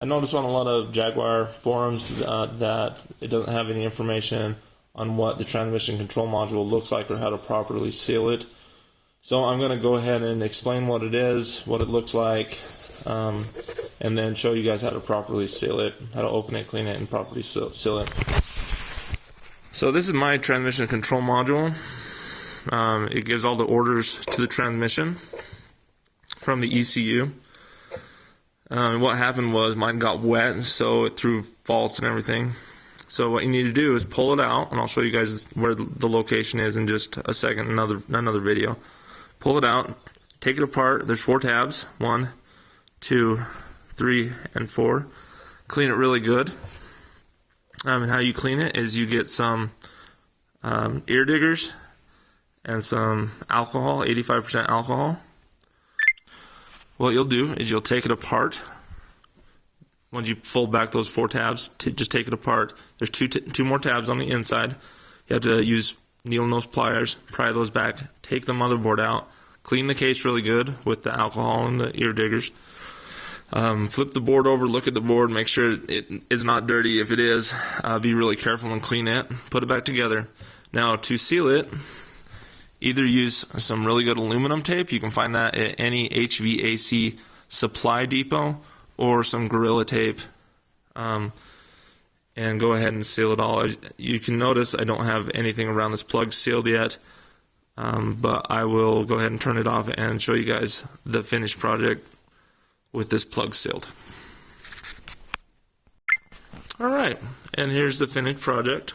I noticed on a lot of Jaguar forums that it doesn't have any information on what the transmission control module looks like or how to properly seal it. So I'm going to go ahead and explain what it is, what it looks like, and then show you guys how to properly seal it, how to open it, clean it, and properly seal it. So this is my transmission control module. It gives all the orders to the transmission from the ECU. What happened was mine got wet, so it threw faults and everything. So what you need to do is pull it out, and I'll show you guys where the location is in just a second, another video. Pull it out, take it apart. There's 4 tabs, 1, 2, 3, and 4. Clean it really good. And how you clean it is you get some ear diggers and some alcohol, 85% alcohol. What you'll do is you'll take it apart. Once you fold back those 4 tabs, just take it apart. There's two more tabs on the inside. You have to use needle nose pliers, pry those back, take the motherboard out, clean the case really good with the alcohol and the ear diggers. Flip the board over, look at the board, make sure it is not dirty. If it is, be really careful and clean it. Put it back together. Now to seal it, either use some really good aluminum tape. You can find that at any HVAC supply depot, or some Gorilla tape, and go ahead and seal it all. You can notice I don't have anything around this plug sealed yet, but I will go ahead and turn it off and show you guys the finished project with this plug sealed. Alright, and here's the finished project.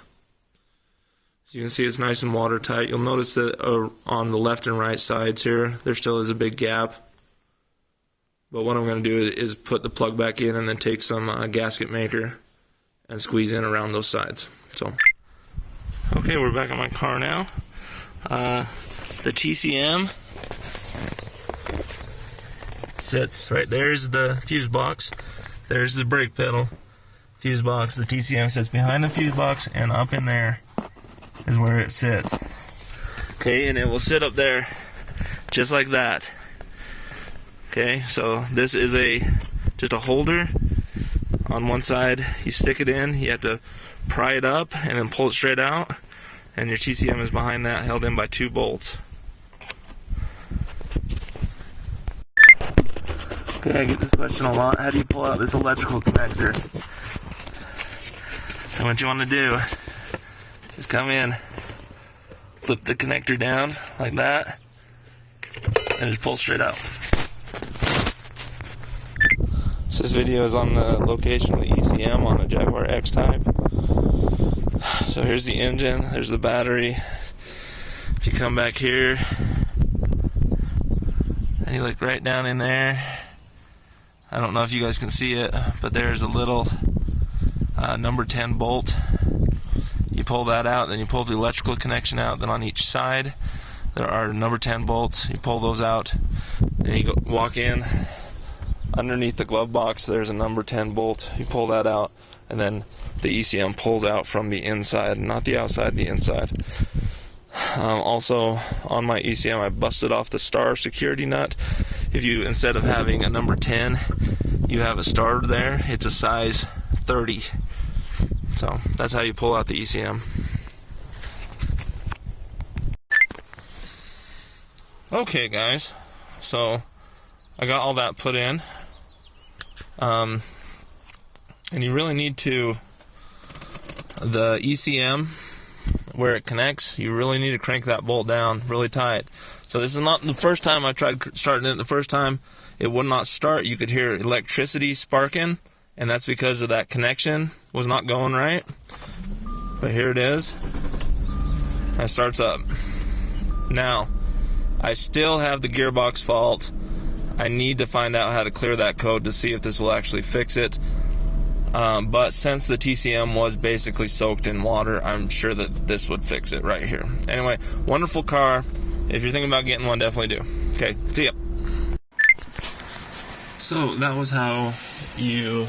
As you can see, it's nice and watertight. You'll notice that on the left and right sides here, there still is a big gap. But what I'm going to do is put the plug back in and then take some gasket maker and squeeze in around those sides. So, okay, we're back in my car now. The TCM sits right there's the fuse box. There's the brake pedal fuse box. The TCM sits behind the fuse box, and up in there is where it sits. Okay, and it will sit up there just like that. Okay, so this is just a holder on one side. You stick it in, you have to pry it up and then pull it straight out, and your TCM is behind that, held in by 2 bolts. Okay, I get this question a lot. How do you pull out this electrical connector? And what you want to do is come in, flip the connector down like that, and just pull straight out. So this video is on the location of the ECM on a Jaguar X-Type. So here's the engine, there's the battery. If you come back here, and you look right down in there, I don't know if you guys can see it, but there's a little number 10 bolt. You pull that out, then you pull the electrical connection out, then on each side there are number 10 bolts. You pull those out, then you walk in. Underneath the glove box there's a number 10 bolt. You pull that out, and then the ECM pulls out from the inside, not the outside, the inside. Also on my ECM I busted off the star security nut. If you, instead of having a number 10, you have a star there, it's a size 30. So that's how you pull out the ECM. Okay guys, so I got all that put in, and you really need to, the ECM, where it connects, you really need to crank that bolt down really tight. So this is not the first time I tried starting it. The first time it would not start. You could hear electricity sparking, and that's because of that connection was not going right. But here it is. It starts up. Now, I still have the gearbox fault. I need to find out how to clear that code to see if this will actually fix it. But since the TCM was basically soaked in water, I'm sure that this would fix it right here. Anyway, wonderful car. If you're thinking about getting one, definitely do. Okay, see ya. So that was how you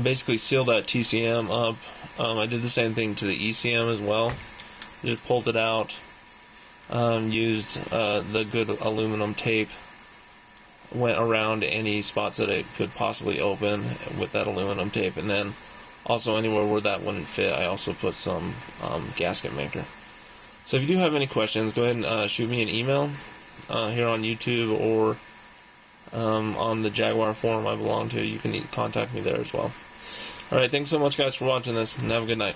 basically seal that TCM up. I did the same thing to the ECM as well. Just pulled it out, used the good aluminum tape went around any spots that it could possibly open with that aluminum tape, and then also anywhere where that wouldn't fit, I also put some gasket maker. So if you do have any questions, go ahead and shoot me an email here on YouTube, or on the Jaguar forum I belong to. You can contact me there as well. Alright, thanks so much guys for watching this, and have a good night.